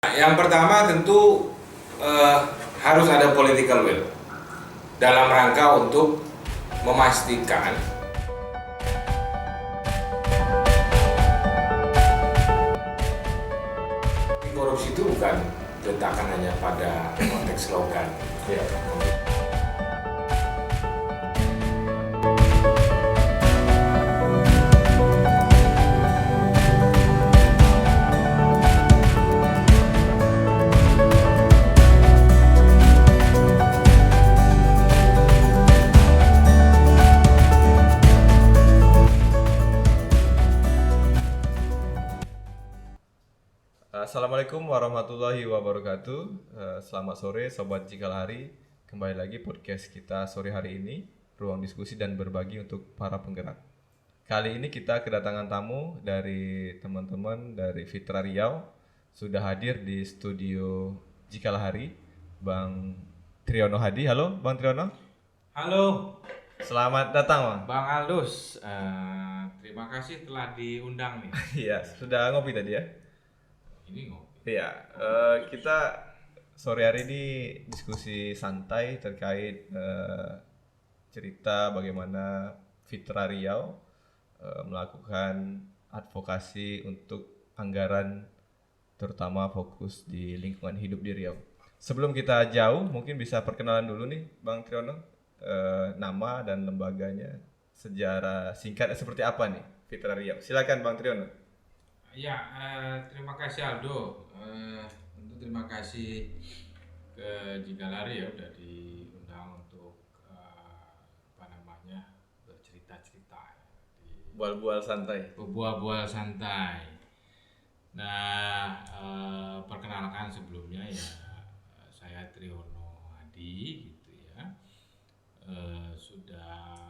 Yang pertama tentu harus ada political will dalam rangka untuk memastikan korupsi itu bukan diletakkan hanya pada konteks slogan. Ya. Assalamualaikum warahmatullahi wabarakatuh. Selamat sore Sobat Cikal Hari. Kembali lagi podcast kita sore hari ini, ruang diskusi dan berbagi untuk para penggerak. Kali ini kita kedatangan tamu dari teman-teman dari Fitra Riau. Sudah hadir di studio Cikal Hari, Bang Triyono Hadi. Halo Bang Triyono. Halo Selamat datang Bang. Bang Aldus, terima kasih telah diundang nih. Iya, sudah ngopi tadi ya? Ini ngopi. Iya, kita sore hari ini diskusi santai terkait cerita bagaimana Fitra Riau melakukan advokasi untuk anggaran terutama fokus di lingkungan hidup di Riau. Sebelum kita jauh, mungkin bisa perkenalan dulu nih Bang Triyono, nama dan lembaganya, sejarah singkatnya seperti apa nih Fitra Riau. Silakan Bang Triyono. Ya, terima kasih Aldo. Tentu terima kasih ke Jigalari ya udah diundang untuk bercerita-cerita ya, di Bual-bual santai. buah-buah santai. Nah, perkenalkan sebelumnya ya, saya Triyono Hadi gitu ya. Sudah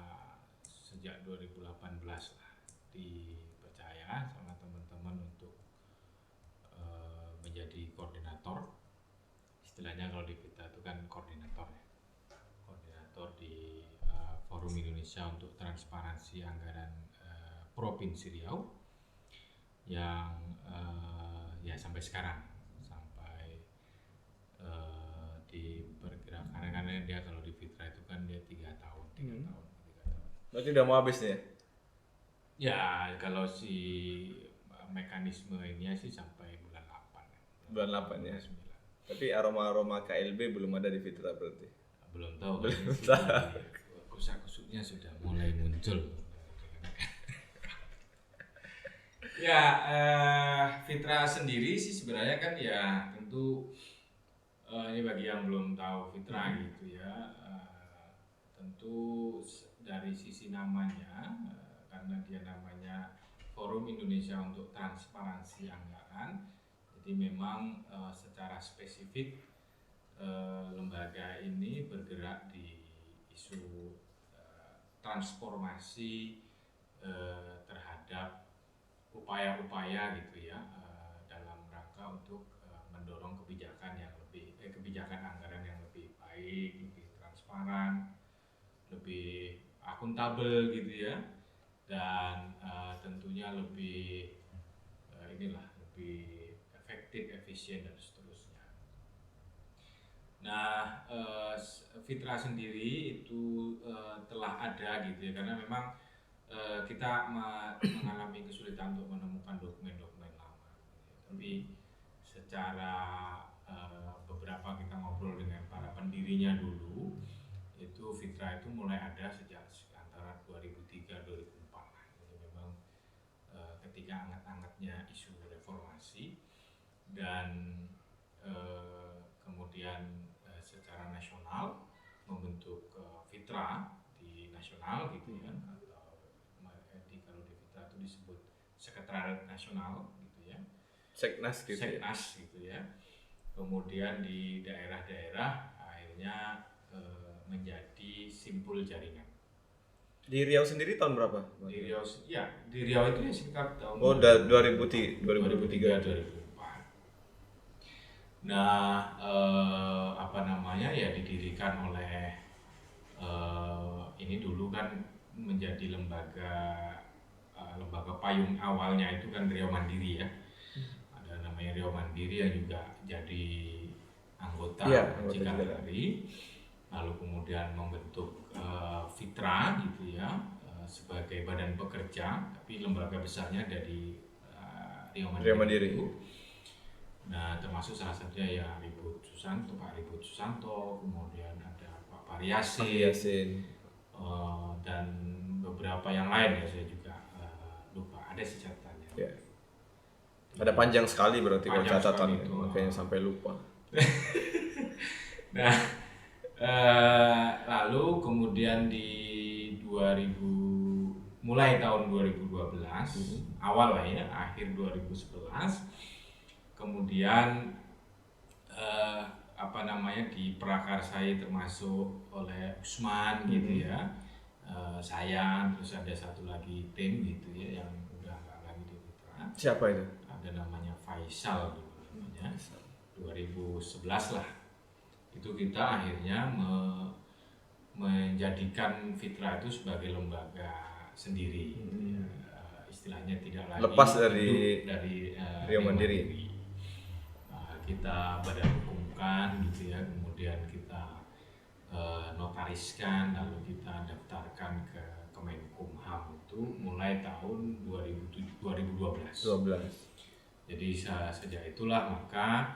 sejak 2018 lah dipercaya sama teman-teman untuk menjadi koordinator. Istilahnya kalau di kita itu kan koordinator ya. Koordinator di Forum Indonesia untuk Transparansi Anggaran Provinsi Riau yang ya sampai sekarang sampai di pergerakan, karena dia kalau di Fitra itu kan dia 3 tahun. Berarti udah mau habis nih ya? Ya kalau si mekanisme ini sih sampai bulan 8 ya. Bulan 8 ya. 9. Tapi aroma-aroma KLB belum ada di Fitra berarti. Belum tahu. Belum tahu. Kusak-kusuknya sudah mulai muncul. Ya, Fitra sendiri sih sebenarnya kan ya tentu ini bagi yang belum tahu Fitra gitu ya, tentu dari sisi namanya, karena dia namanya Forum Indonesia untuk Transparansi Anggaran, jadi memang secara spesifik lembaga ini bergerak di isu transformasi terhadap upaya-upaya gitu ya, dalam rangka untuk mendorong kebijakan anggaran yang lebih baik, lebih transparan, lebih akuntabel gitu ya, dan tentunya lebih lebih efektif, efisien dan seterusnya. Nah, Fitra sendiri itu telah ada gitu ya, karena memang kita mengalami kesulitan untuk menemukan dokumen-dokumen lama. Tapi secara beberapa kita ngobrol dengan para pendirinya dulu, itu Fitra itu mulai ada sejak antara 2003-2004 lah. Jadi memang ketika hangat-hangatnya isu reformasi dan kemudian secara nasional membentuk Fitra di nasional gitu ya, kalau di Fitra itu disebut Sekretariat Nasional gitu ya, Seknas gitu. Seknas gitu ya. Kemudian di daerah-daerah akhirnya menjadi simpul jaringan. Di Riau sendiri tahun berapa? Di Riau itu ya sekitar tahun 2003, 2004. Nah, ya didirikan oleh ini dulu kan menjadi lembaga payung awalnya itu kan Riau Mandiri ya. Ada namanya Rio Mandiri yang juga jadi anggota Anggota Cikalari, lalu kemudian membentuk Fitra gitu ya, sebagai badan pekerja, tapi lembaga besarnya dari Rio Mandiri. Itu. Nah, termasuk salah satunya ya Pak Ribut Susanto, kemudian ada Pak Pariasin, dan beberapa yang lain ya, saya juga lupa, ada sih catatannya. Ya. Ada panjang sekali berarti kalau catatan itu, makanya sampai lupa. Nah, lalu kemudian di 2000, mulai tahun 2012 awal lah ya, akhir 2011, kemudian diprakarsai termasuk oleh Usman gitu ya, saya, terus ada satu lagi tim gitu ya yang udah nggak lagi di Fitra. Siapa itu? Ada namanya Faisal dulu namanya, 2011 lah. Itu kita akhirnya menjadikan Fitra itu sebagai lembaga sendiri, istilahnya tidak lagi lepas dari Rio Mandiri. Kita badan hukumkan gitu ya, kemudian kita notariskan, lalu kita daftarkan ke Kemenkumham itu mulai tahun 2012. Jadi sejak itulah maka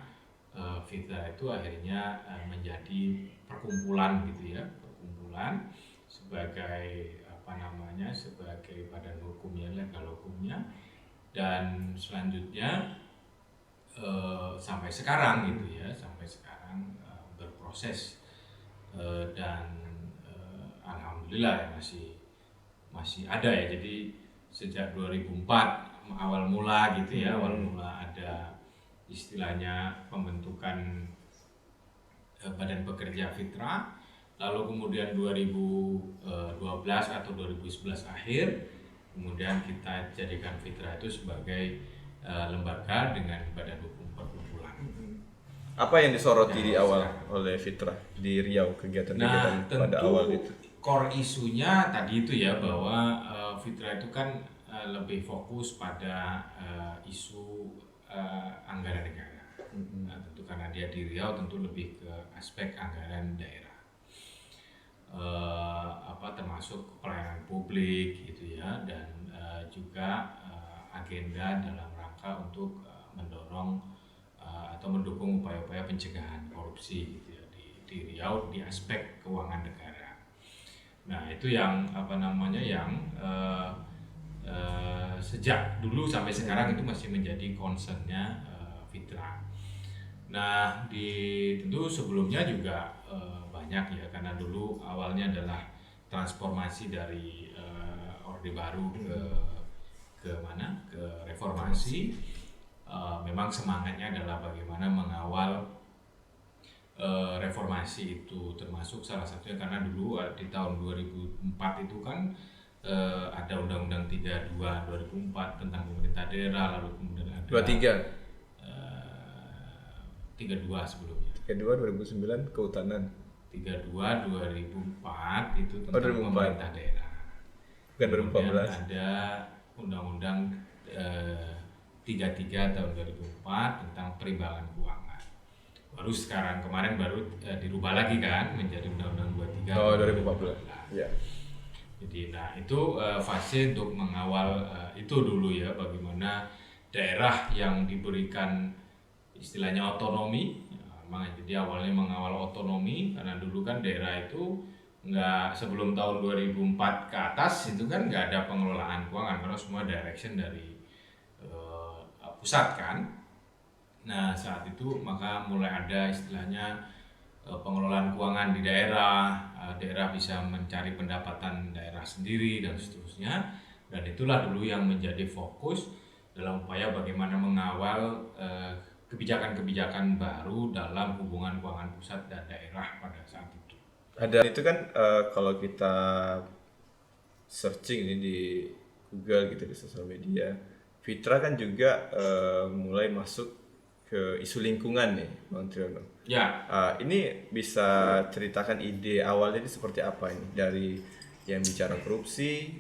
Fitra itu akhirnya menjadi perkumpulan gitu ya, perkumpulan sebagai sebagai badan hukumnya, legal hukumnya, dan selanjutnya sampai sekarang gitu ya, berproses, dan alhamdulillah ya masih ada ya. Jadi sejak 2004 awal mula gitu ya, ada istilahnya pembentukan badan pekerja Fitra, lalu kemudian 2012 atau 2011 akhir kemudian kita jadikan Fitra itu sebagai lembaga dengan badan hukum perkumpulan. Apa yang disoroti di awal oleh Fitra di Riau, kegiatan-kegiatan pada awal itu? Core isunya tadi itu ya, bahwa Fitra itu kan lebih fokus pada isu anggaran negara. Tentu karena dia di Riau, tentu lebih ke aspek anggaran daerah, termasuk pelayanan publik gitu ya, dan juga agenda dalam rangka untuk mendorong atau mendukung upaya-upaya pencegahan korupsi gitu ya, di Riau di aspek keuangan negara. Nah, itu yang sejak dulu sampai sekarang itu masih menjadi concernnya Fitra. Nah, tentu sebelumnya juga banyak ya, karena dulu awalnya adalah transformasi dari Orde Baru ke reformasi. Memang semangatnya adalah bagaimana mengawal reformasi itu, termasuk salah satunya karena dulu di tahun 2004 itu kan ada Undang-Undang 32 2004 tentang pemerintah daerah, lalu kemudian ada 32 sebelumnya. 32 2009 kehutanan. 32 2004 itu tentang pemerintah daerah. Bukan 2014. Kemudian ada Undang-Undang 33 tahun 2004 tentang perimbangan keuangan. Baru kemarin baru dirubah lagi kan menjadi Undang-Undang 23 tahun 2014. Ya. Jadi itu fase untuk mengawal itu dulu ya, bagaimana daerah yang diberikan istilahnya otonomi. Jadi awalnya mengawal otonomi, karena dulu kan daerah itu nggak, sebelum tahun 2004 ke atas itu kan nggak ada pengelolaan keuangan, karena semua direction dari pusat kan. Nah, saat itu maka mulai ada istilahnya pengelolaan keuangan di daerah, daerah bisa mencari pendapatan daerah sendiri dan seterusnya, dan itulah dulu yang menjadi fokus dalam upaya bagaimana mengawal kebijakan-kebijakan baru dalam hubungan keuangan pusat dan daerah pada saat itu. Ada itu kan kalau kita searching ini di Google gitu, di sosial media, Fitra kan juga mulai masuk ke isu lingkungan nih, Bang Triono. Ya. Ini bisa ceritakan ide awalnya ini seperti apa ini, dari yang bicara korupsi,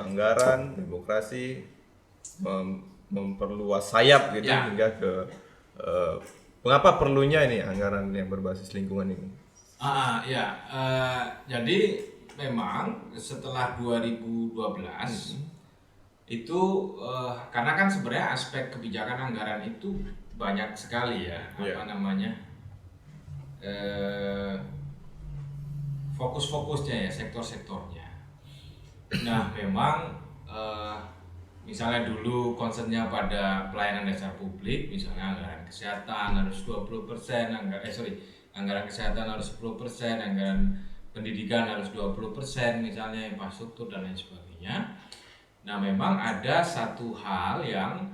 anggaran, demokrasi, memperluas sayap gitu Ya. hingga ke mengapa perlunya ini anggaran yang berbasis lingkungan ini? Ya, jadi memang setelah 2012 itu karena kan sebenarnya aspek kebijakan anggaran itu banyak sekali ya, Iya. apa namanya, fokus-fokusnya ya, sektor-sektornya. Nah, memang misalnya dulu concernnya pada pelayanan dasar publik, misalnya anggaran kesehatan harus 20%, anggaran kesehatan harus 10%, anggaran pendidikan harus 20%, misalnya infrastruktur dan lain sebagainya. Nah, memang ada satu hal yang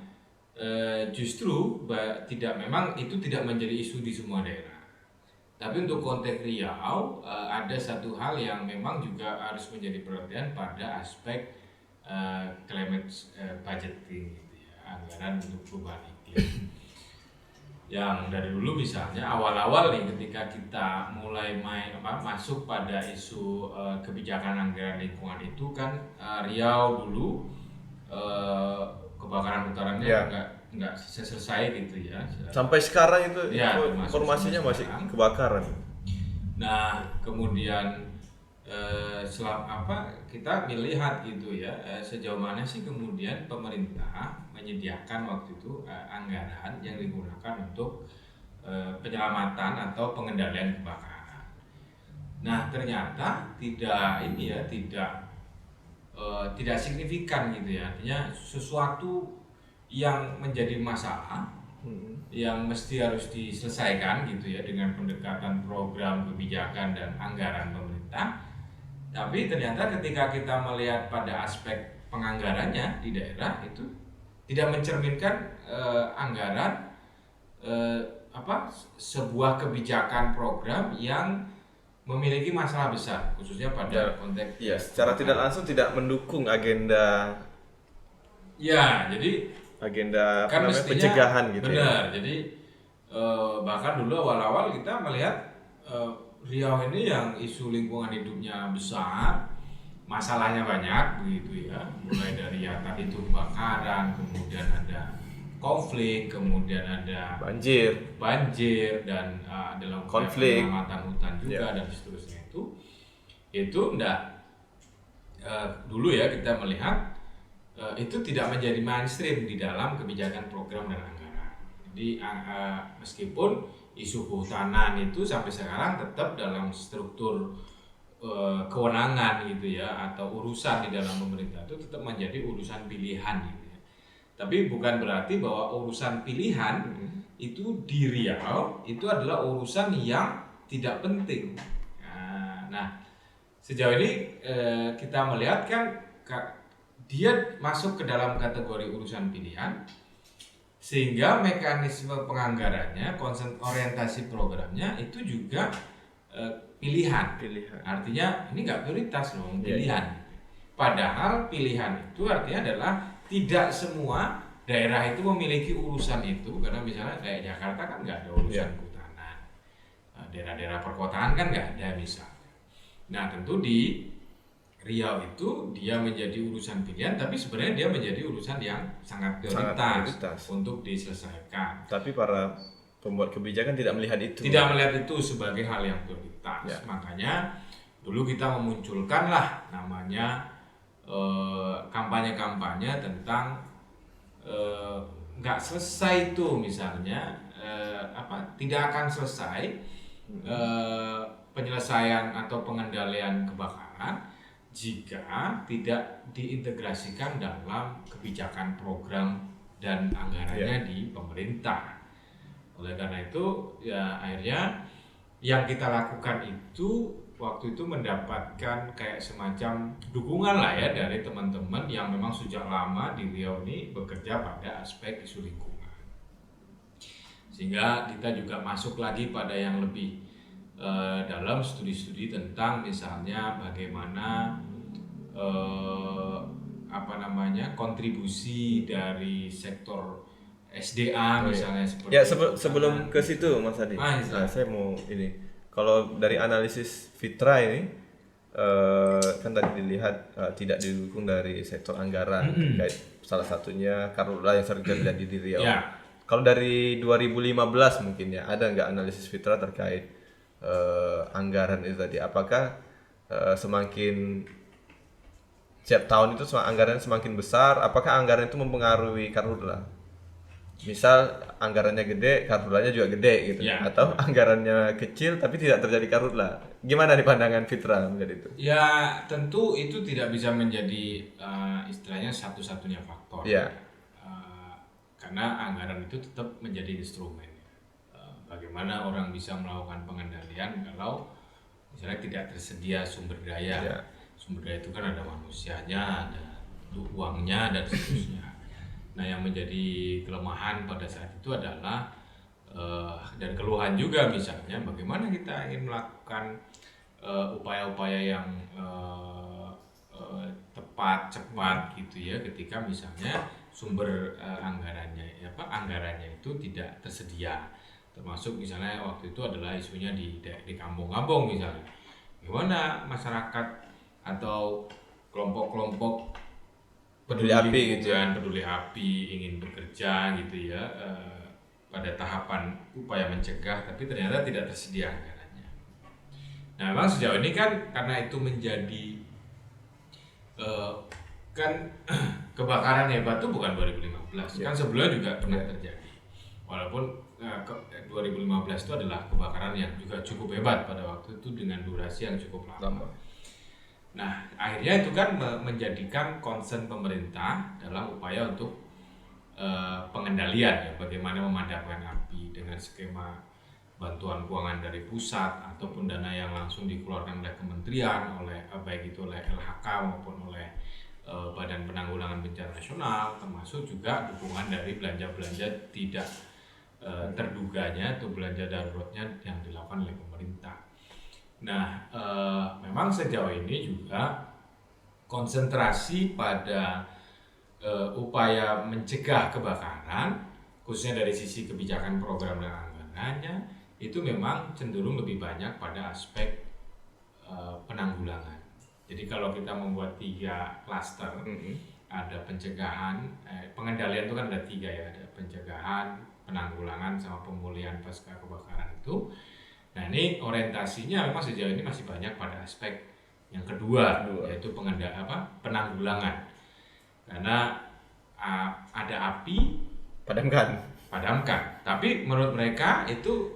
justru memang itu tidak menjadi isu di semua daerah. Tapi untuk konteks Riau ada satu hal yang memang juga harus menjadi perhatian pada aspek climate budgeting gitu ya, anggaran untuk perubahan iklim. Yang dari dulu misalnya awal-awal nih ketika kita mulai masuk pada isu kebijakan anggaran lingkungan itu kan Riau dulu kebakaran hutannya nggak selesai gitu ya. Sampai sekarang itu Ya, informasinya masih sekarang. kebakaran. Nah, kemudian kita melihat gitu ya, sejauh mana sih kemudian pemerintah menyediakan waktu itu anggaran yang digunakan untuk penyelamatan atau pengendalian kebakaran. Nah, ternyata tidak signifikan gitu ya. Artinya sesuatu yang menjadi masalah yang mesti harus diselesaikan gitu ya dengan pendekatan program kebijakan dan anggaran pemerintah. Tapi ternyata ketika kita melihat pada aspek penganggarannya di daerah itu tidak mencerminkan anggaran sebuah kebijakan program yang memiliki masalah besar khususnya pada konteks secara tidak langsung tidak mendukung agenda jadi kan pencegahan gitu. Benar. Jadi bahkan dulu awal-awal kita melihat Riau ini yang isu lingkungan hidupnya besar, masalahnya banyak begitu ya. Mulai dari tadi itu kebakaran, kemudian ada konflik, kemudian ada banjir dan dalam konflik penyelamatan hutan juga dan seterusnya itu enggak dulu ya kita melihat itu tidak menjadi mainstream di dalam kebijakan program dan anggaran. Jadi meskipun isu kehutanan itu sampai sekarang tetap dalam struktur kewenangan gitu ya atau urusan di dalam pemerintah itu tetap menjadi urusan pilihan gitu ya. Tapi bukan berarti bahwa urusan pilihan itu di Riau itu adalah urusan yang tidak penting. Nah, sejauh ini kita melihat kan dia masuk ke dalam kategori urusan pilihan sehingga mekanisme penganggarannya, orientasi programnya itu juga pilihan. Artinya ini nggak prioritas loh, pilihan. Padahal pilihan itu artinya adalah tidak semua daerah itu memiliki urusan itu karena misalnya kayak Jakarta kan nggak ada urusan kehutanan, daerah-daerah perkotaan kan nggak ada misalnya. Nah tentu di Riau itu dia menjadi urusan pilihan, tapi sebenarnya dia menjadi urusan yang sangat prioritas untuk diselesaikan. Tapi para pembuat kebijakan tidak melihat itu. Tidak melihat itu sebagai hal yang prioritas. Makanya dulu kita memunculkanlah namanya kampanye-kampanye tentang nggak selesai itu misalnya tidak akan selesai penyelesaian atau pengendalian kebakaran jika tidak diintegrasikan dalam kebijakan program dan anggarannya di pemerintah. Oleh karena itu ya akhirnya yang kita lakukan itu waktu itu mendapatkan kayak semacam dukungan lah ya dari teman-teman yang memang sejak lama di Riau ini bekerja pada aspek isu lingkungan. Sehingga kita juga masuk lagi pada yang lebih dalam studi-studi tentang misalnya bagaimana kontribusi dari sektor SDA misalnya seperti ya sebelum ke situ Mas Adi. Saya mau ini kalau dari analisis Fitra ini kan tadi dilihat tidak didukung dari sektor anggaran terkait salah satunya karhutla yang sering terjadi di Riau. Ya. Kalau dari 2015 mungkin ya, ada nggak analisis Fitra terkait anggaran itu tadi? Apakah semakin setiap tahun itu anggaran semakin besar, apakah anggaran itu mempengaruhi karhutla? Misal anggarannya gede, karhutlanya juga gede gitu, Ya. atau anggarannya kecil tapi tidak terjadi karhutla. Gimana nih pandangan Fitra mengenai itu? Ya, tentu itu tidak bisa menjadi istilahnya satu-satunya faktor. Iya. Karena anggaran itu tetap menjadi instrumen. Bagaimana orang bisa melakukan pengendalian kalau misalnya tidak tersedia sumber daya. Iya. Sumber daya itu kan ada manusianya, ada uangnya, dan seterusnya. Nah, yang menjadi kelemahan pada saat itu adalah dan keluhan juga misalnya bagaimana kita ingin melakukan upaya-upaya yang tepat, cepat gitu ya, ketika misalnya sumber anggarannya itu tidak tersedia. Termasuk misalnya waktu itu adalah isunya di kampung-kampung misalnya. Gimana masyarakat atau kelompok-kelompok Peduli api gitu ya. peduli api ingin bekerja gitu ya, pada tahapan upaya mencegah, tapi ternyata tidak tersedia anggarannya. Nah, memang sejauh ini kan karena itu menjadi kan kebakaran hebat itu bukan 2015, kan sebelumnya juga pernah terjadi. Walaupun 2015 itu adalah kebakaran yang juga cukup hebat pada waktu itu dengan durasi yang cukup lama. Nah, akhirnya itu kan menjadikan concern pemerintah dalam upaya untuk pengendalian ya, bagaimana memadamkan api dengan skema bantuan keuangan dari pusat ataupun dana yang langsung dikeluarkan oleh kementerian, baik itu oleh LHK maupun oleh Badan Penanggulangan Bencana Nasional, termasuk juga dukungan dari belanja-belanja tidak terduganya atau belanja daruratnya yang dilakukan oleh pemerintah. Nah, memang sejauh ini juga konsentrasi pada upaya mencegah kebakaran, khususnya dari sisi kebijakan program dan anggarannya, itu memang cenderung lebih banyak pada aspek penanggulangan. Jadi kalau kita membuat 3 klaster, ada pencegahan, pengendalian itu kan ada 3 ya, ada pencegahan, penanggulangan, sama pemulihan pasca kebakaran itu. Nah, ini orientasinya memang sejauh ini masih banyak pada aspek yang kedua. Yaitu penanggulangan. Karena ada api, padamkan. Tapi menurut mereka itu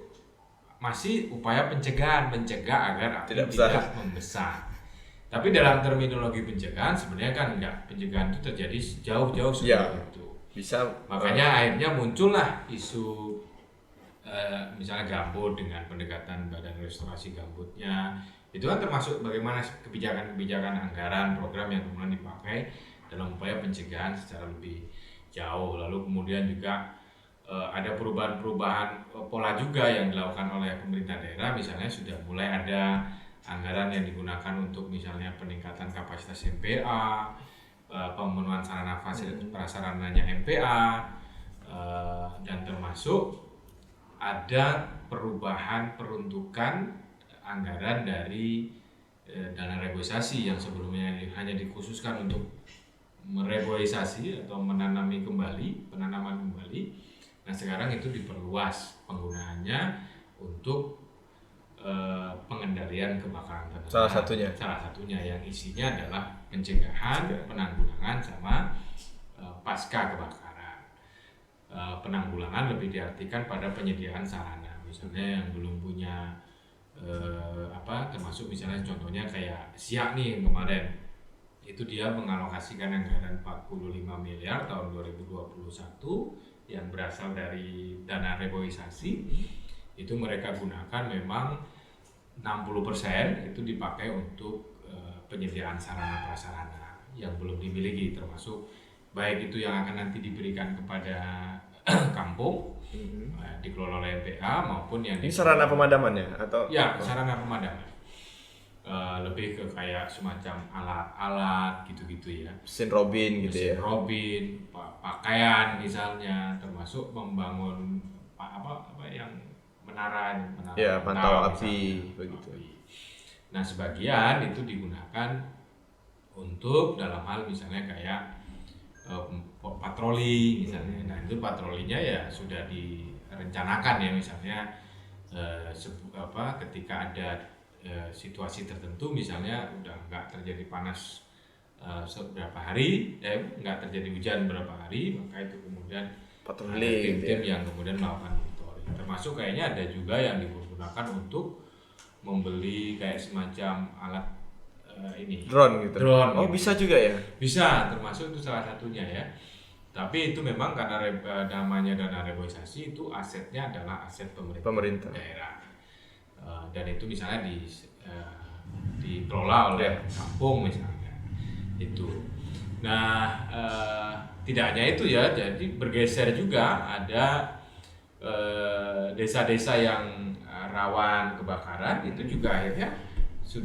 masih upaya pencegahan, mencegah agar api tidak membesar. Tapi dalam terminologi pencegahan sebenarnya kan enggak, pencegahan itu terjadi jauh-jauh sebelum itu. Bisa. Makanya akhirnya muncullah isu misalnya gambut dengan pendekatan Badan Restorasi Gambutnya. Itu kan termasuk bagaimana kebijakan-kebijakan anggaran program yang kemudian dipakai dalam upaya pencegahan secara lebih jauh. Lalu kemudian juga ada perubahan-perubahan pola juga yang dilakukan oleh pemerintah daerah. Misalnya sudah mulai ada anggaran yang digunakan untuk misalnya peningkatan kapasitas MPA, pemenuhan sarana fasilitas prasarananya MPA, dan termasuk ada perubahan peruntukan anggaran dari dana reboisasi yang sebelumnya hanya dikhususkan untuk mereboisasi atau penanaman kembali. Nah, sekarang itu diperluas penggunaannya untuk pengendalian kebakaran hutan. Salah satunya yang isinya adalah pencegahan, penanggulangan, sama pasca kebakaran. Penanggulangan lebih diartikan pada penyediaan sarana, misalnya yang belum punya termasuk misalnya contohnya kayak Siak nih kemarin itu dia mengalokasikan anggaran 45 miliar tahun 2021 yang berasal dari dana reboisasi. Itu mereka gunakan memang 60% itu dipakai untuk penyediaan sarana prasarana yang belum dimiliki, termasuk baik itu yang akan nanti diberikan kepada kampung dikelola oleh MPA maupun yang ini sarana pemadamannya atau sarana pemadaman, lebih ke kayak semacam alat-alat gitu-gitu ya, mesin robin gitu ya, pakaian misalnya, termasuk membangun apa yang menara pantau api begitu. Nah sebagian itu digunakan untuk dalam hal misalnya kayak patroli misalnya. Nah itu patrolinya ya sudah direncanakan ya, misalnya ketika ada situasi tertentu, misalnya udah nggak terjadi panas beberapa hari, nggak terjadi hujan beberapa hari, maka itu kemudian Patroli ada gitu tim-tim ya. yang kemudian melakukan monitoring. Termasuk kayaknya ada juga yang digunakan untuk membeli kayak semacam alat Drone gitu. Drone. Oh, gitu. bisa juga ya? Bisa, termasuk itu salah satunya ya. Tapi itu memang karena namanya dana reboisasi, itu asetnya adalah aset pemerintah daerah. Dan itu misalnya dikelola oleh kampung misalnya. Itu. Nah, tidak hanya itu ya, jadi bergeser juga ada desa-desa yang rawan kebakaran, itu juga akhirnya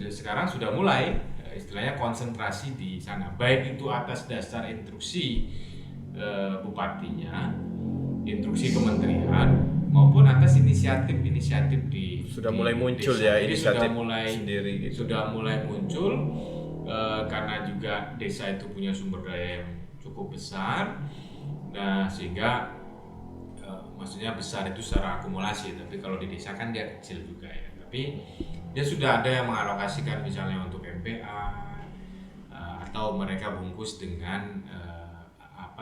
sekarang sudah mulai istilahnya konsentrasi di sana, baik itu atas dasar instruksi bupatinya, instruksi kementerian, maupun atas inisiatif Sudah mulai muncul desa. ya Jadi inisiatif sudah mulai sendiri gitu. sudah mulai muncul karena juga desa itu punya sumber daya yang cukup besar. Nah sehingga maksudnya besar itu secara akumulasi, tapi kalau di desa kan dia kecil juga ya. Tapi dia sudah ada yang mengalokasikan misalnya untuk MPA, atau mereka bungkus dengan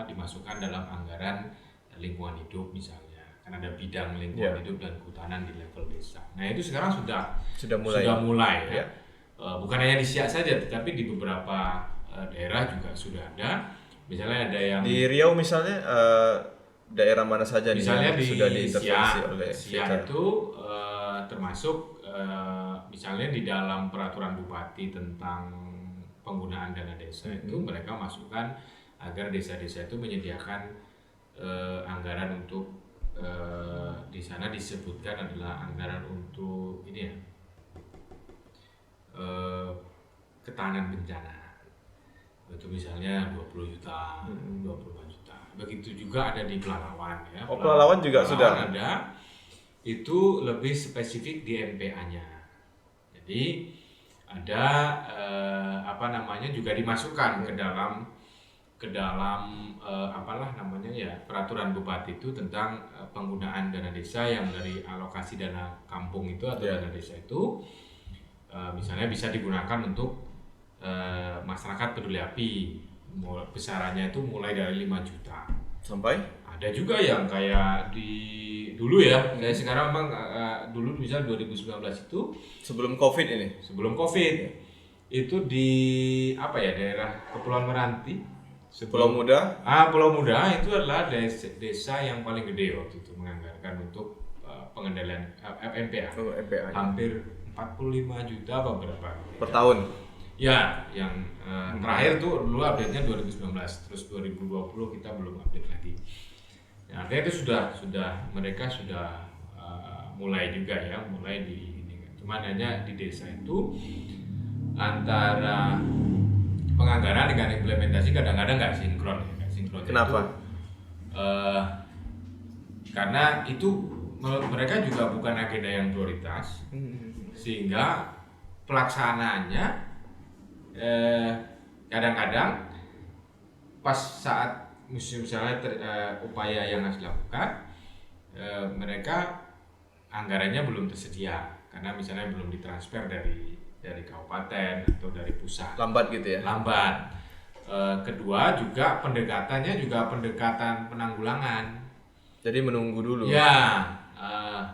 dimasukkan dalam anggaran lingkungan hidup misalnya, kan ada bidang lingkungan hidup dan kehutanan di level desa. Nah itu sekarang sudah mulai ya. Bukan hanya di Siak saja, tetapi di beberapa daerah juga sudah ada. Misalnya ada yang di Riau misalnya, daerah mana saja misalnya nih di sudah diintervensi Siak, oleh Siak Fitra? itu termasuk misalnya di dalam peraturan bupati tentang penggunaan dana desa itu mereka masukkan agar desa-desa itu menyediakan anggaran untuk di sana disebutkan adalah anggaran untuk ini ya, ketahanan bencana. Itu misalnya 20 juta, 25 juta. Begitu juga ada di Pelalawan ya. Oh, Pelalawan juga sudah ada. Itu lebih spesifik di MPA-nya. Jadi ada juga dimasukkan ke dalam peraturan bupati itu tentang penggunaan dana desa yang dari alokasi dana kampung itu atau dana desa itu misalnya bisa digunakan untuk masyarakat peduli api. Besarannya itu mulai dari 5 juta sampai ada juga yang kayak dulu ya, kayak sekarang memang dulu misalnya 2019 itu sebelum COVID ini. Sebelum COVID itu di daerah Kepulauan Meranti, Pulau Muda. Pulau Muda itu adalah desa yang paling gede waktu itu menganggarkan untuk pengendalian MPA. MPA. Hampir 45 juta apa berapa? Per tahun. Ya, yang terakhir tuh dulu update-nya 2019, terus 2020 kita belum update lagi. Ya, artinya itu mereka sudah mulai juga ya, mulai di ini. Cuman hanya di desa itu antara penganggaran dengan implementasi kadang-kadang nggak sinkron. Kenapa? Karena itu menurut mereka juga bukan agenda yang prioritas, sehingga pelaksanaannya kadang-kadang pas saat misalnya upaya yang harus dilakukan, mereka anggarannya belum tersedia karena misalnya belum ditransfer dari kabupaten atau dari pusat. Lambat gitu ya? Lambat. Kedua juga pendekatannya juga pendekatan penanggulangan. Jadi menunggu dulu. Ya,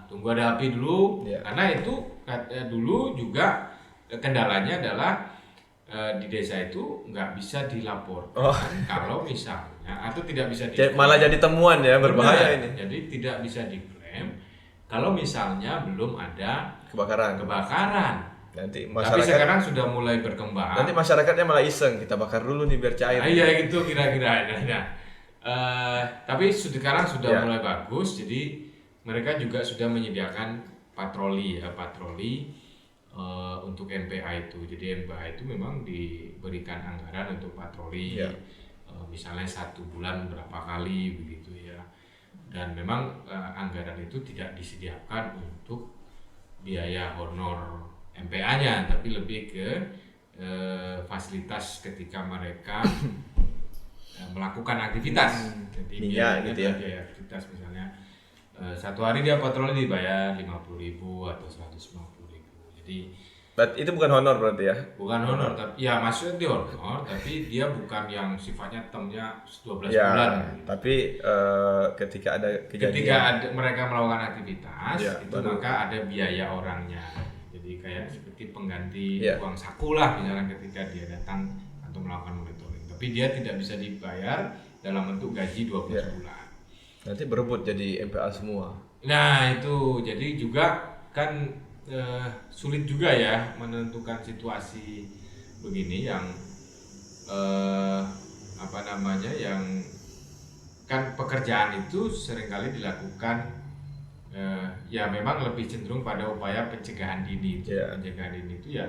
tunggu ada api dulu. Ya. Karena itu dulu juga kendalanya adalah di desa itu nggak bisa dilaporkan kalau misalnya atau tidak bisa diklaim. Malah jadi temuan ya, berbahaya ini. Jadi tidak bisa diklaim kalau misalnya belum ada kebakaran. Nanti masyarakat. Tapi sekarang sudah mulai berkembang. Nanti masyarakatnya malah iseng, kita bakar dulu nih biar cair. Iya gitu kira-kira. Tapi sekarang sudah mulai bagus, jadi mereka juga sudah menyediakan patroli untuk MPA itu. Jadi MPA itu memang diberikan anggaran untuk patroli, misalnya 1 bulan berapa kali begitu ya. Dan memang anggaran itu tidak disediakan untuk biaya honor MPA-nya, tapi lebih ke fasilitas ketika mereka melakukan aktivitas. Jadi Minyak biayanya gitu ya. biaya aktivitas misalnya satu hari dia patroli dibayar 50.000 atau 150.000. Jadi Itu bukan honor berarti ya? bukan honor, tapi ya maksudnya dia honor, tapi dia bukan yang sifatnya termnya 12 Ya, bulan. tapi ketika ada Ketika kejadian, mereka melakukan aktivitas, Ya, itu baru. maka ada biaya orangnya. Jadi kayak seperti pengganti Ya. uang saku lah misalnya ketika dia datang atau melakukan monitoring. Tapi dia tidak bisa dibayar dalam bentuk gaji 12 Ya. bulan. nanti berebut jadi MPA semua. Nah itu, jadi juga kan sulit juga ya menentukan situasi begini yang apa namanya, yang kan pekerjaan itu seringkali dilakukan ya memang lebih cenderung pada upaya pencegahan dini. Ya. Pencegahan dini itu ya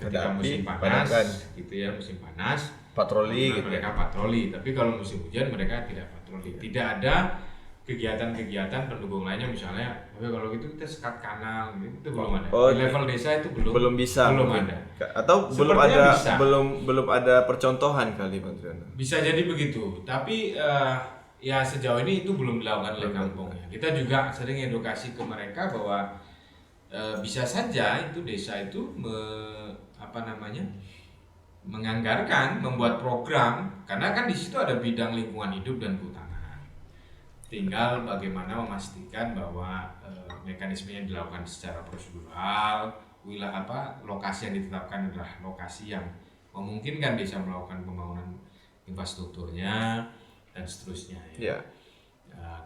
ketika Ada api, musim panas padamkan. gitu ya, musim panas Patroli gitu. mereka patroli, tapi kalau musim hujan mereka tidak patroli. Tidak ada kegiatan-kegiatan pendukung lainnya, misalnya kalau gitu kita sekat kanal gitu, itu belum ada. Oh, Di level desa itu belum bisa belum mungkin. ada. Atau belum Sepertinya ada bisa. belum ada percontohan kali Bang Triana. Bisa jadi begitu, tapi ya sejauh ini itu belum dilakukan oleh kampungnya. Kita juga sering edukasi ke mereka bahwa bisa saja itu desa itu menganggarkan, membuat program, karena kan di situ ada bidang lingkungan hidup dan kehutanan. Tinggal bagaimana memastikan bahwa mekanismenya dilakukan secara prosedural, lokasi yang ditetapkan adalah lokasi yang memungkinkan desa melakukan pembangunan infrastrukturnya dan seterusnya. Ya.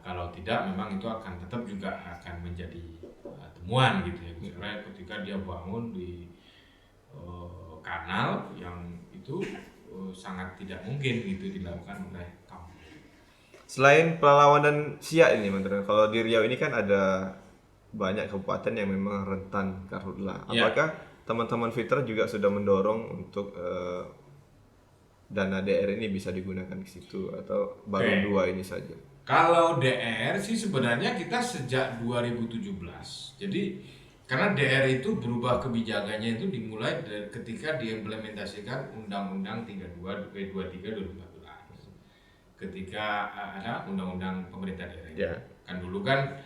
Kalau tidak, memang itu akan tetap juga akan menjadi temuan gitu ya. Misalnya ketika dia bangun di kanal yang itu sangat tidak mungkin gitu dilakukan oleh kamu. Selain Pelalawan dan Siak ini Bang Triana, kalau di Riau ini kan ada banyak kabupaten yang memang rentan karhutla. Ya. Apakah teman-teman Fitra juga sudah mendorong untuk dana DR ini bisa digunakan ke situ, atau baru dua ini saja? Kalau DR sih sebenarnya kita sejak 2017. Jadi karena DR itu berubah kebijakannya itu dimulai dari ketika diimplementasikan Undang-Undang 32/2014. Ketika ada Undang-Undang Pemerintah Daerah. Ya. Kan dulu kan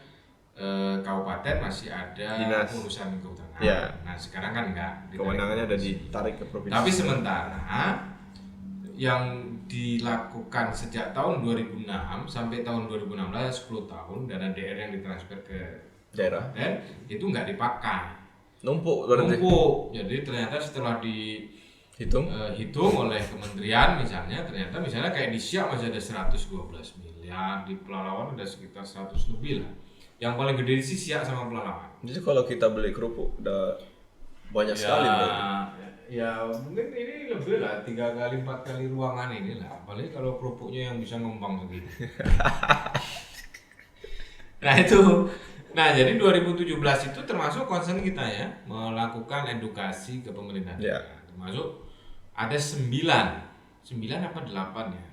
kabupaten masih ada Dinas. urusan kehutanan. Ya. Nah, sekarang kan enggak. Kewenangannya udah ditarik ke provinsi. Tapi sementara yang dilakukan sejak tahun 2006 sampai tahun 2016, 10 tahun, dana DR yang ditransfer ke daerah kabupaten itu nggak dipakai. numpuk berarti. Jadi ternyata setelah Hitung. hitung oleh kementerian misalnya kayak di Siak masih ada 112 miliar, di Pelalawan ada sekitar 100 lebih lah. Yang paling gede sih Siak sama Pelalawan. Jadi kalau kita beli kerupuk udah banyak sekali berarti. Ya mungkin ini lebih lah, 3 kali 4 kali ruangan ini lah. Apalagi kalau kerupuknya yang bisa ngembang segitu. Nah jadi 2017 itu termasuk concern kita ya, melakukan edukasi ke pemerintah Ya. daerah. Termasuk ada 9 apa 8 ya?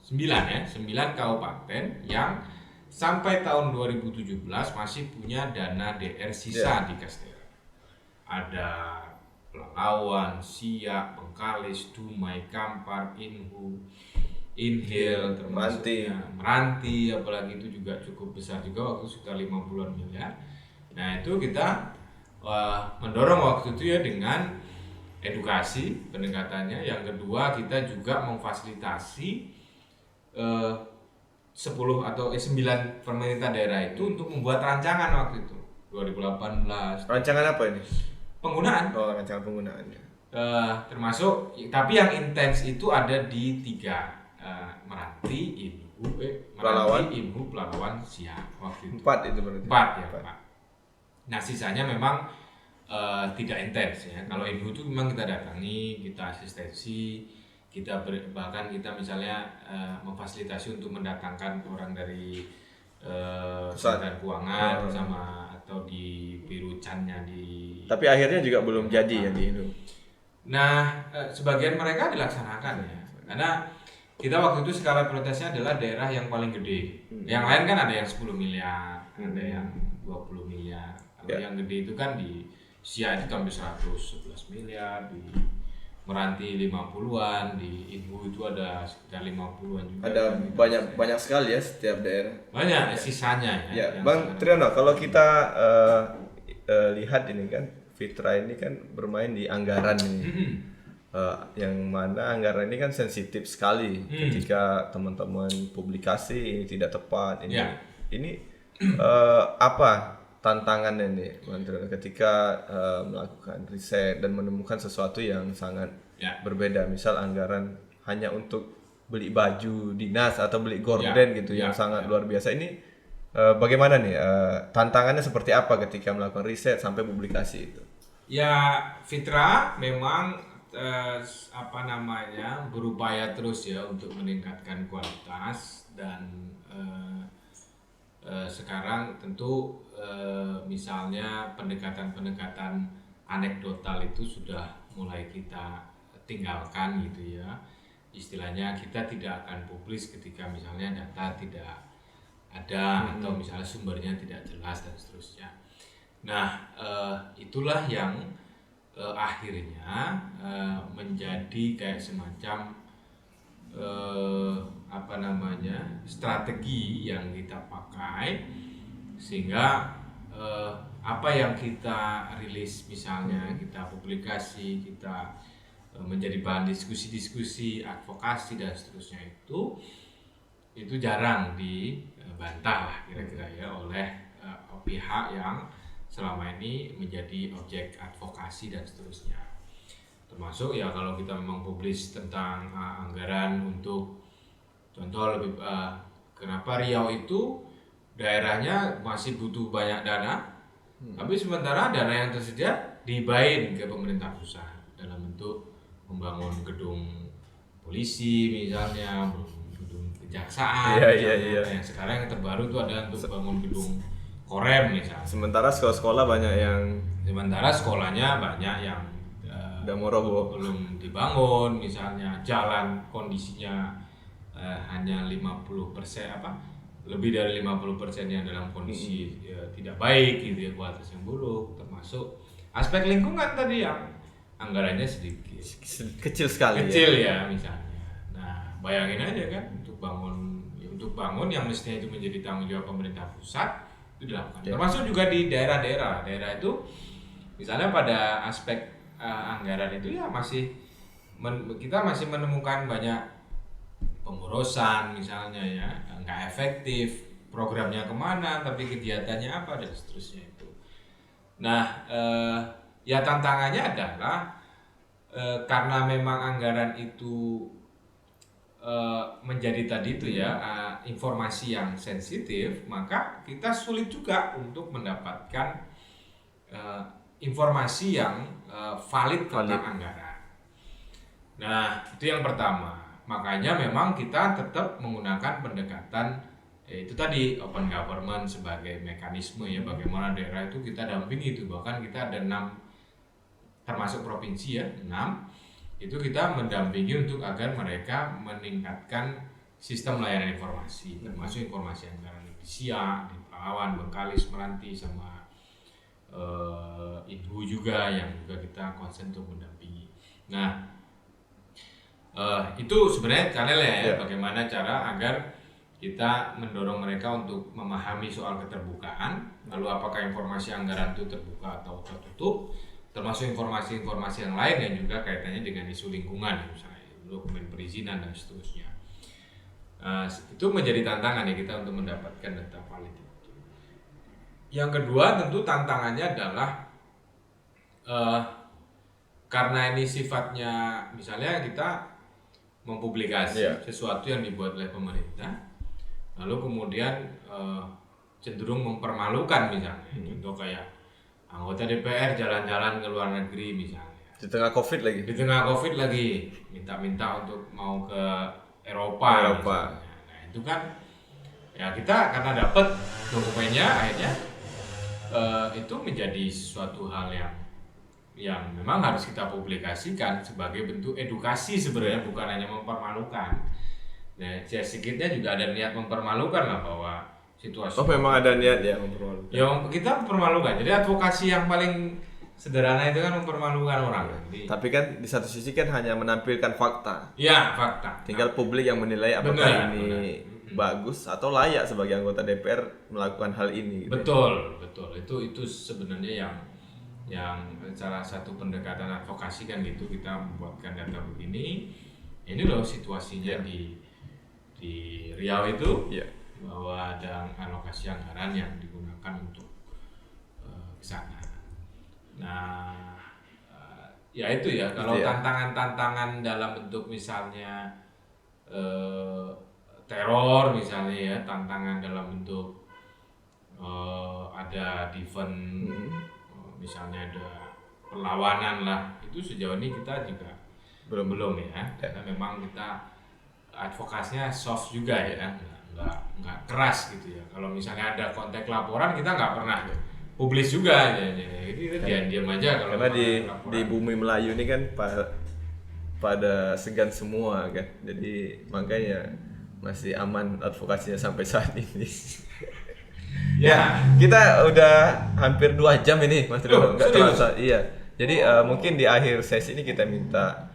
9 kabupaten yang sampai tahun 2017 masih punya dana DR sisa di Kastera. Ada Pelalawan, Siak, Bengkalis, Dumai, Kampar, Inhu, Inhil, termasuk Meranti, apalagi itu juga cukup besar juga, waktu sekitar 50-an miliar. Nah itu kita mendorong waktu itu ya dengan edukasi pendekatannya. Yang kedua, kita juga memfasilitasi 9 pemerintah daerah itu untuk membuat rancangan waktu itu 2018. Rancangan apa ini? Penggunaan. Oh, rancangan penggunaannya. Termasuk, tapi yang intens itu ada di 3, Meranti, Inhu, Pelalawan, Siak waktu itu. 4 itu berarti. 4 ya, 4. Nah sisanya memang tidak intens ya. Kalau Inhu itu memang kita datangi, kita asistensi, bahkan kita misalnya memfasilitasi untuk mendatangkan orang dari Kementerian Keuangan sama atau di Birucannya di. Tapi akhirnya juga belum jadi yang di Indo. Nah, sebagian mereka dilaksanakan ya, karena kita waktu itu skala prioritasnya adalah daerah yang paling gede. Yang lain kan ada yang 10 miliar, ada yang 20 miliar. Kalau yang gede itu kan di Siak itu hampir 111 miliar, di Meranti 50-an, di Ibu itu ada sekitar 50-an juga. Ada banyak sekali ya setiap daerah. Banyak sisanya ya. Ya, yang Bang sekarang. Triyono, kalau kita lihat ini kan Fitra ini kan bermain di anggaran ini. Yang mana anggaran ini kan sensitif sekali ketika teman-teman publikasi ini tidak tepat ini. Ya. Ini apa tantangannya nih, Bang Triyono, ketika melakukan riset dan menemukan sesuatu yang sangat Ya. berbeda, misal anggaran hanya untuk beli baju dinas atau beli gorden gitu yang sangat luar biasa. Ini bagaimana nih tantangannya seperti apa ketika melakukan riset sampai publikasi itu? Ya, Fitra memang berupaya terus ya untuk meningkatkan kualitas dan sekarang tentu misalnya pendekatan-pendekatan anekdotal itu sudah mulai kita tinggalkan gitu ya. Istilahnya kita tidak akan publis ketika misalnya data tidak ada atau misalnya sumbernya tidak jelas dan seterusnya. Nah, itulah yang akhirnya menjadi kayak semacam strategi yang kita pakai sehingga apa yang kita rilis misalnya kita publikasi, kita menjadi bahan diskusi-diskusi, advokasi dan seterusnya itu jarang dibantah lah kira-kira ya oleh pihak yang selama ini menjadi objek advokasi dan seterusnya. Termasuk ya kalau kita memang publis tentang anggaran untuk contoh lebih kenapa Riau itu daerahnya masih butuh banyak dana, tapi sementara dana yang tersedia dibain ke pemerintah pusat dalam bentuk membangun gedung polisi misalnya, gedung kejaksaan, yang sekarang yang terbaru itu ada untuk bangun gedung Korem misalnya. Sementara sekolah-sekolah banyak yang sekolahnya banyak yang belum dibangun, misalnya jalan kondisinya hanya 50% lebih dari 50% yang dalam kondisi tidak baik gitu ya, kualitas yang buruk, termasuk aspek lingkungan tadi yang anggarannya sedikit kecil sekali ya misalnya. Nah, bayangin aja kan untuk bangun yang mestinya itu menjadi tanggung jawab pemerintah pusat itu dilakukan. Termasuk juga di daerah itu misalnya pada aspek anggaran itu ya kita masih menemukan banyak pemborosan misalnya ya, nggak efektif, programnya kemana tapi kegiatannya apa dan seterusnya itu. Nah, ya tantangannya adalah karena memang anggaran itu menjadi tadi itu ya informasi yang sensitif, maka kita sulit juga untuk mendapatkan informasi yang valid tentang anggaran. Nah, itu yang pertama. Makanya memang kita tetap menggunakan pendekatan itu tadi open government sebagai mekanisme ya, bagaimana daerah itu kita dampingi itu. Bahkan kita ada 6 termasuk provinsi ya, 6 itu kita mendampingi untuk agar mereka meningkatkan sistem layanan informasi, termasuk informasi anggaran di Siak, di Palawan, Bengkalis, Meranti, sama Ibu juga yang juga kita konsen untuk mendampingi. Nah, itu sebenarnya channelnya ya, bagaimana cara agar kita mendorong mereka untuk memahami soal keterbukaan, lalu apakah informasi anggaran itu terbuka atau tertutup, termasuk informasi-informasi yang lain yang juga kaitannya dengan isu lingkungan, misalnya dokumen perizinan dan seterusnya. Itu menjadi tantangan ya kita untuk mendapatkan data valid itu. Yang kedua tentu tantangannya adalah karena ini sifatnya misalnya kita mempublikasi sesuatu yang dibuat oleh pemerintah, lalu kemudian cenderung mempermalukan misalnya, contoh kayak anggota DPR jalan-jalan ke luar negeri misalnya. Di tengah COVID lagi. Minta-minta untuk mau ke Eropa. Nah, itu kan ya kita karena dapat dokumennya akhirnya itu menjadi suatu hal yang memang harus kita publikasikan sebagai bentuk edukasi sebenarnya, bukan hanya mempermalukan. Nah, sedikitnya juga ada niat mempermalukan lah bahwa situasi. Memang ada niat ya mempermalukan. Ya kita mempermalukan. Jadi advokasi yang paling sederhana itu kan mempermalukan orang. Jadi, Tapi kan di satu sisi kan hanya menampilkan fakta. ya fakta. Tinggal publik yang menilai apakah Benar, ini benar. bagus atau layak sebagai anggota DPR melakukan hal ini. Gitu. Betul. Itu sebenarnya yang salah satu pendekatan advokasi kan gitu, kita membuatkan data begini. Ini loh situasinya di Riau itu, Iya. bahwa ada alokasi anggaran yang digunakan untuk ke sana. Nah, ya itu ya, kalau Itu ya. tantangan-tantangan dalam bentuk misalnya teror misalnya ya, tantangan dalam bentuk ada event misalnya ada perlawanan lah, itu sejauh ini kita juga belum ya, karena memang kita advokasinya soft juga ya, nggak keras gitu ya. Kalau misalnya ada konteks laporan, kita nggak pernah publis juga ya, jadi diam aja kalau Karena di laporan. bumi Melayu ini kan pada segan semua kan, jadi makanya masih aman advokasinya sampai saat ini. Ya. Kita udah hampir 2 jam ini, Mas Rio. Loh, Nggak serius? terasa. Iya. Jadi mungkin di akhir sesi ini kita minta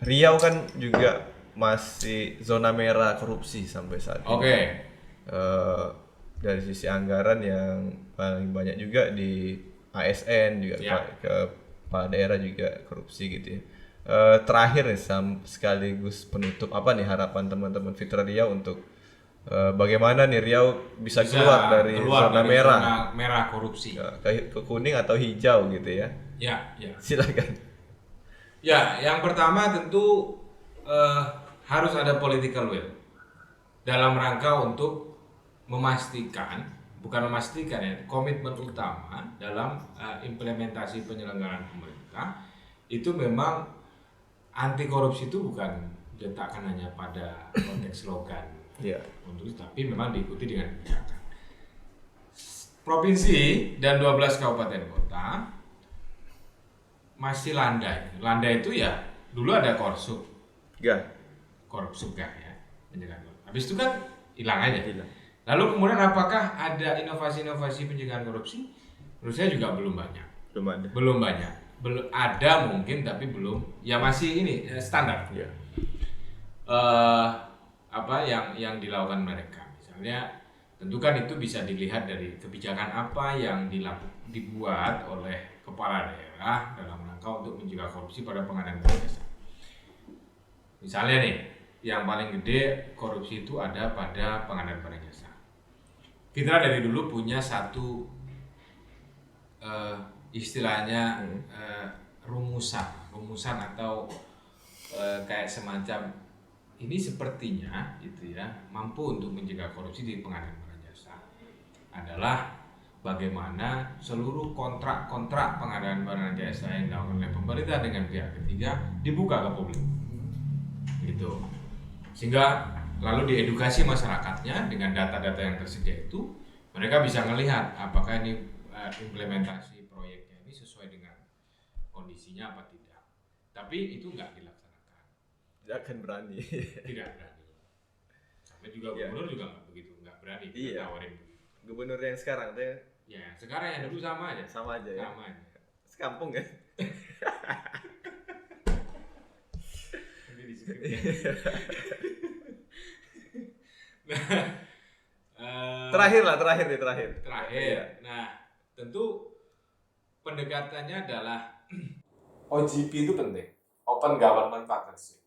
Riau kan juga masih zona merah korupsi sampai saat ini. Oke. Dari sisi anggaran yang paling banyak juga di ASN juga Ya. kepala daerah juga korupsi gitu ya. Terakhir nih sekaligus penutup, apa nih harapan teman-teman Fitra Riau untuk bagaimana nih Riau bisa keluar dari zona merah zona merah korupsi. ke kuning atau hijau gitu ya. Ya. Silakan. Ya, yang pertama tentu harus ada political will dalam rangka untuk memastikan, bukan memastikan ya, komitmen utama dalam implementasi penyelenggaraan pemerintah itu memang anti korupsi itu bukan diletakkan hanya pada konteks slogan, Iya. tapi memang diikuti dengan kebijakan. Provinsi dan 12 kabupaten kota masih landai. Landai itu ya dulu ada Korsub Gak. ya, pencegahan korupsi. Habis itu kan hilang aja. Hilang. Lalu kemudian apakah ada inovasi-inovasi pencegahan korupsi? Menurut saya juga belum banyak. Belum ada. Belum banyak. Belum ada mungkin tapi belum. Ya masih ini standar. Iya. Apa yang dilakukan mereka? Misalnya tentu kan itu bisa dilihat dari kebijakan apa yang dibuat oleh kepala daerah dalam rangka untuk mencegah korupsi pada pengadaan barang jasa. Misalnya nih, yang paling gede korupsi itu ada pada pengadaan barang jasa. Kita dari dulu punya satu istilahnya rumusan atau kayak semacam ini sepertinya itu ya mampu untuk mencegah korupsi di pengadaan barang jasa adalah bagaimana seluruh kontrak-kontrak pengadaan barang jasa yang dilakukan oleh pemerintah dengan pihak ketiga dibuka ke publik, gitu. Sehingga lalu diedukasi masyarakatnya dengan data-data yang tersedia itu, mereka bisa melihat apakah ini implementasi proyeknya ini sesuai dengan kondisinya apa tidak. Tapi itu nggak dilaksanakan. Tidak akan berani. Tidak berani. Sampai juga gubernur juga nggak berani Iya. tawarin begitu. Gubernur yang sekarang teh Ya, sekarang yang dulu sama aja. sama aja ya. Sama aja. Sekampung kan? Nanti disebut. Terakhir. Terakhir. Iya. Nah, tentu pendekatannya adalah OGP itu penting. Open Government Partnership.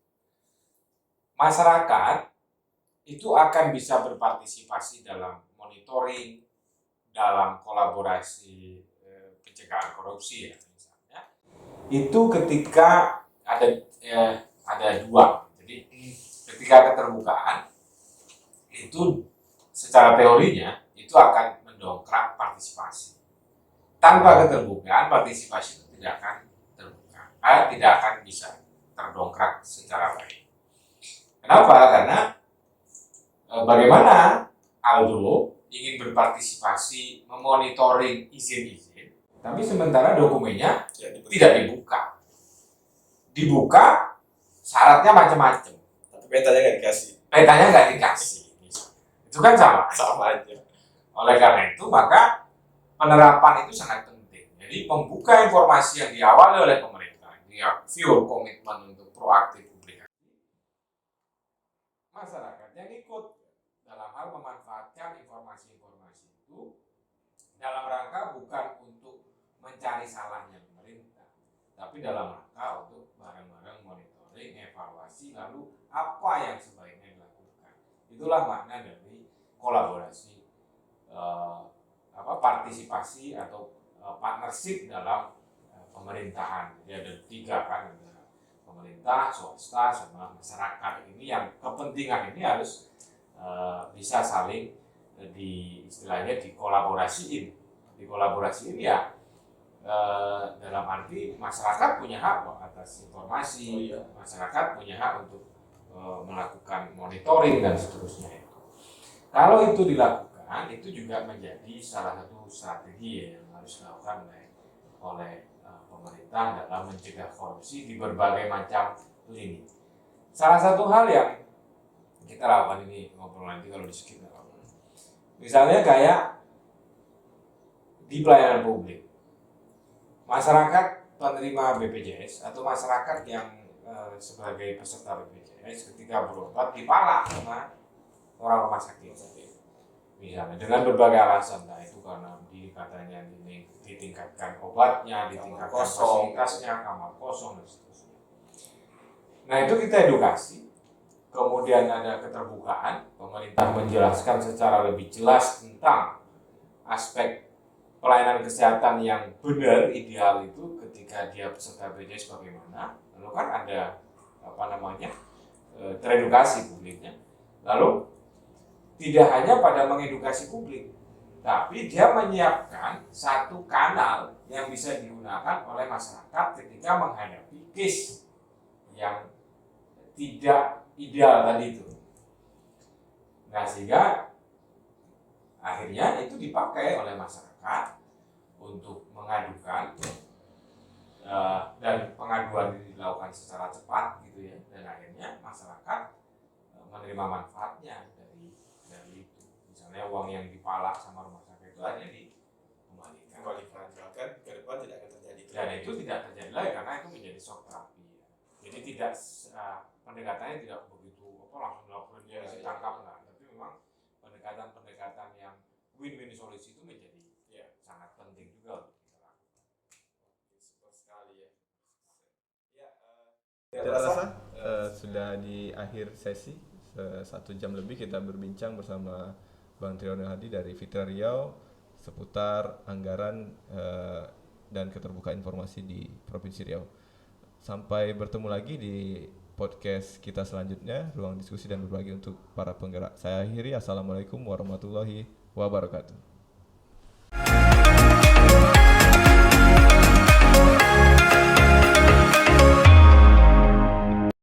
Masyarakat itu akan bisa berpartisipasi dalam monitoring, dalam kolaborasi pencegahan korupsi ya misalnya. Itu ketika ada dua. Jadi ketika keterbukaan itu secara teorinya itu akan mendongkrak partisipasi. Tanpa keterbukaan partisipasi itu tidak akan terbuka, tidak akan bisa terdongkrak secara baik. Kenapa? Karena bagaimana Aldo ingin berpartisipasi memonitoring izin-izin, tapi sementara dokumennya tidak dibuka. Dibuka syaratnya macam-macam, Tapi petanya nggak dikasih. petanya nggak dikasih. Itu kan sama Sama aja. Oleh karena itu maka penerapan itu sangat penting. Ya, Jadi membuka informasi yang diawali oleh pemerintah, ini ya pure komitmen untuk proaktif publikasi. Masyarakat yang ikut dalam hal memanfaatkan informasi-informasi itu dalam rangka bukan untuk mencari salahnya pemerintah, tapi dalam rangka untuk bareng-bareng monitoring, evaluasi, lalu apa yang sebaiknya dilakukan. Itulah makna dari kolaborasi, partisipasi atau partnership dalam pemerintahan. Jadi ada 3 kan, ada pemerintah, swasta, sama masyarakat. Ini yang kepentingan ini harus bisa saling istilahnya dikolaborasiin. Dikolaborasiin ya dalam arti masyarakat punya hak atas informasi, masyarakat punya hak untuk melakukan monitoring dan seterusnya itu. Kalau itu dilakukan, itu juga menjadi salah satu strategi yang harus dilakukan oleh pemerintah dalam mencegah korupsi di berbagai macam lini. Salah satu hal yang kita lakukan ini, ngobrol nanti kalau di skip, misalnya kayak di pelayanan publik, masyarakat penerima BPJS atau masyarakat yang sebagai peserta BPJS ketika berobat dipalak sama orang rumah sakit, misalnya dengan berbagai alasan, nah itu karena katanya ditingkatkan obatnya, ditingkatkan fasilitasnya, kamar kosong dan seterusnya. Nah itu kita edukasi. Kemudian ada keterbukaan, pemerintah menjelaskan secara lebih jelas tentang aspek pelayanan kesehatan yang benar, ideal itu ketika dia peserta BPJS bagaimana. Lalu kan ada teredukasi publiknya. Lalu tidak hanya pada mengedukasi publik, tapi dia menyiapkan satu kanal yang bisa digunakan oleh masyarakat ketika menghadapi case yang tidak ideal tadi itu. Nah sehingga akhirnya itu dipakai oleh masyarakat untuk mengadukan, dan pengaduan dilakukan secara cepat gitu ya, dan akhirnya masyarakat menerima manfaatnya dari itu. Misalnya uang yang dipalak sama rumah sakit itu akhirnya dikembalikan Kan ke depan tidak akan terjadi. dan itu tidak terjadi lagi karena itu menjadi shock terapi ya. Jadi tidak pendekatannya tidak begitu langsung dilakukan polisi tangkap enggak, tapi memang pendekatan yang win-win solusi itu menjadi sangat penting juga untuk kita lakukan. Super sekali ya. Tidak terasa sudah di akhir sesi, 1 jam lebih kita berbincang bersama Bang Triyono Hadi dari Fitra Riau seputar anggaran dan keterbukaan informasi di Provinsi Riau. Sampai bertemu lagi di podcast kita selanjutnya, ruang diskusi dan berbagi untuk para penggerak. Saya akhiri, assalamualaikum warahmatullahi wabarakatuh.